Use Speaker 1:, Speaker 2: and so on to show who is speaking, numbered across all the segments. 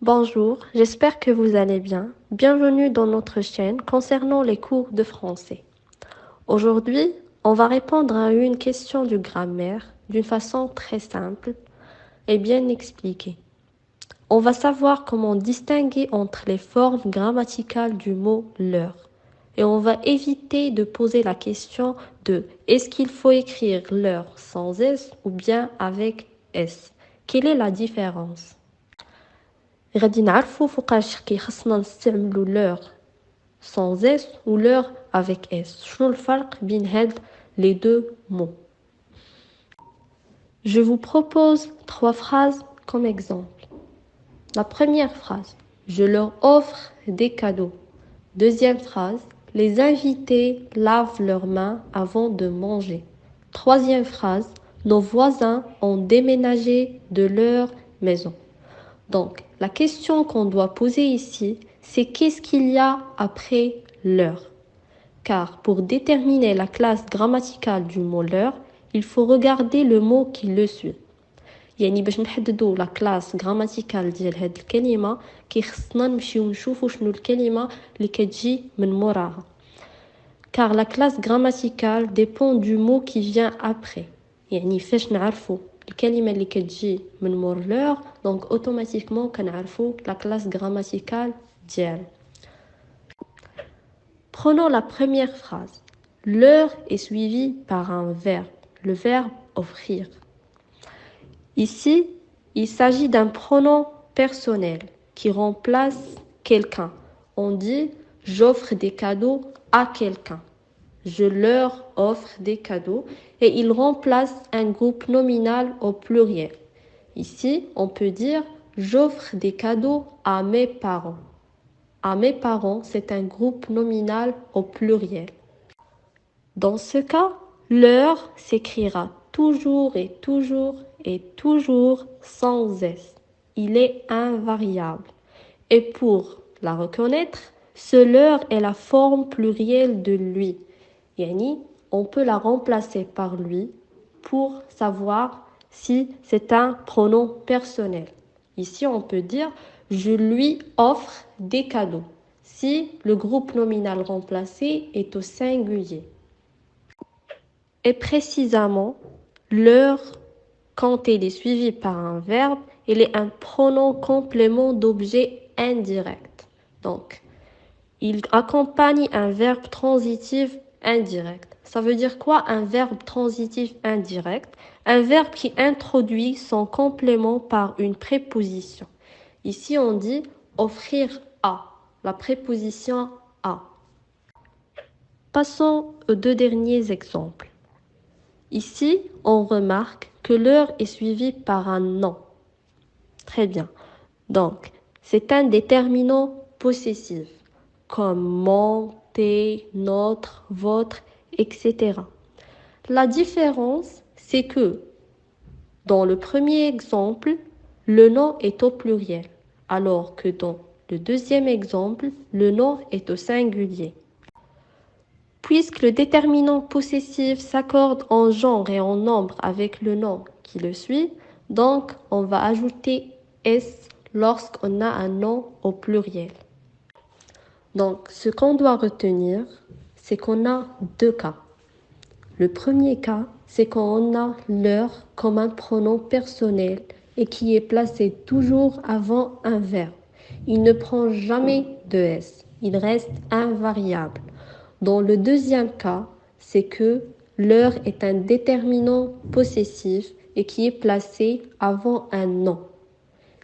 Speaker 1: Bonjour, j'espère que vous allez bien. Bienvenue dans notre chaîne concernant les cours de français. Aujourd'hui, on va répondre à une question de grammaire d'une façon très simple et bien expliquée. On va savoir comment distinguer entre les formes grammaticales du mot l'heure. Et on va éviter de poser la question de est-ce qu'il faut écrire l'heure sans S ou bien avec S? Quelle est la différence? غادي نعرفوا فوقاش كيخصنا نستعملوا l'heure sans S ou l'heure avec S. شنو الفرق بين هاد les deux mots. Je vous propose 3 phrases comme exemple. La première phrase, je leur offre des cadeaux. Deuxième phrase, les invités lavent leurs mains avant de manger. Troisième phrase, nos voisins ont déménagé de leur maison. Donc, la question qu'on doit poser ici, c'est qu'est-ce qu'il y a après l'heure? Car pour déterminer la classe grammaticale du mot l'heure, il faut regarder le mot qui le suit. يعني باش نحددوا لا كلاس غراماتيكال ديال هاد الكلمه كيخصنا نمشيو نشوفوا شنو الكلمه اللي كتجي من موراها. Car la classe grammaticale dépend du mot qui vient après. يعني فاش نعرفوا الكلمة اللي كتجي من مور l'heure, donc automatiquement كنعرفوا la classe grammaticale ديال. Prenons la première phrase. L'heure est suivie par un verbe, le verbe offrir. Ici, il s'agit d'un pronom personnel qui remplace quelqu'un. On dit j'offre des cadeaux à quelqu'un. Je leur offre des cadeaux et il remplace un groupe nominal au pluriel. Ici, on peut dire j'offre des cadeaux à mes parents. À mes parents, c'est un groupe nominal au pluriel. Dans ce cas, leur s'écrira toujours et toujours et toujours sans S. Il est invariable. Et pour la reconnaître, ce leur est la forme plurielle de lui. Yani, on peut la remplacer par lui pour savoir si c'est un pronom personnel. Ici, on peut dire je lui offre des cadeaux si le groupe nominal remplacé est au singulier. Et précisément, l'heure, quand elle est suivie par un verbe, elle est un pronom complément d'objet indirect. Donc, il accompagne un verbe transitif indirect. Ça veut dire quoi un verbe transitif indirect? Un verbe qui introduit son complément par une préposition. Ici, on dit offrir à, la préposition à. Passons aux 2 derniers exemples. Ici, on remarque que l'heure est suivie par un nom. Très bien. Donc, c'est un déterminant possessif, comme mon, tes, notre, votre, etc. La différence, c'est que dans le premier exemple, le nom est au pluriel, alors que dans le deuxième exemple, le nom est au singulier. Puisque le déterminant possessif s'accorde en genre et en nombre avec le nom qui le suit, donc on va ajouter S lorsqu'on a un nom au pluriel. Donc ce qu'on doit retenir, c'est qu'on a 2 cas. Le premier cas, c'est quand on a l'heure comme un pronom personnel et qui est placé toujours avant un verbe. Il ne prend jamais de S, il reste invariable. Dans le deuxième cas, c'est que l'heure est un déterminant possessif et qui est placé avant un nom.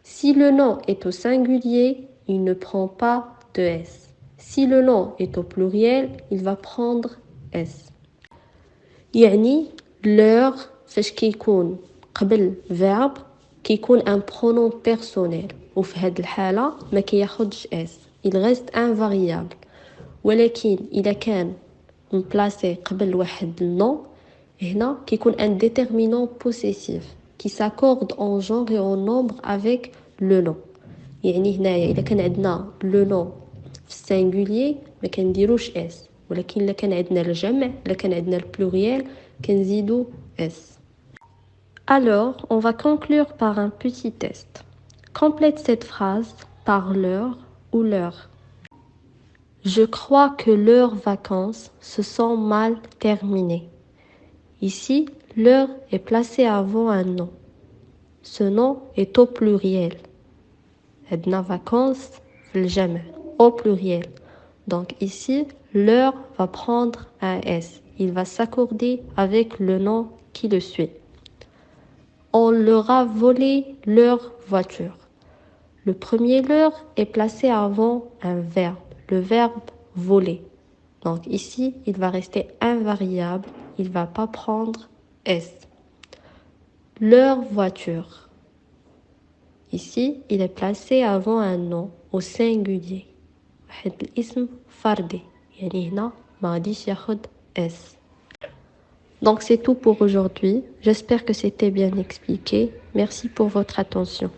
Speaker 1: Si le nom est au singulier, il ne prend pas de S. Si le nom est au pluriel, il va prendre S. يعني l'heure فاش كيكون قبل verbe كيكون un pronom personnel وفي هاد الحالة ما كياخدش S. Il reste invariable. ولكن إذا كان مبلاسي قبل واحد النوم هنا كيكون un déterminant possessif qui s'accorde en genre et en nombre avec le nom. يعني هنايا إذا كان عندنا le nom في السنجولير ما كنديروش S. ولكن إلا كان عندنا الجمع إلا كان عندنا البلوريال كنزيدو S. Alors, on va conclure par un petit test. Complète cette phrase par l'heure ou l'heure. Je crois que leurs vacances se sont mal terminées. Ici, l'heure est placée avant un nom. Ce nom est au pluriel. عندنا vacances في الجمع au pluriel. Donc ici, l'heure va prendre un S. Il va s'accorder avec le nom qui le suit. On leur a volé leur voiture. Le premier leur est placé avant un verbe, le verbe voler. Donc ici, il va rester invariable, il ne va pas prendre S. Leur voiture. Ici, il est placé avant un nom au singulier. واحد الاسم فردي يعني هنا ما غاديش ياخد S. Donc c'est tout pour aujourd'hui. J'espère que c'était bien expliqué. Merci pour votre attention.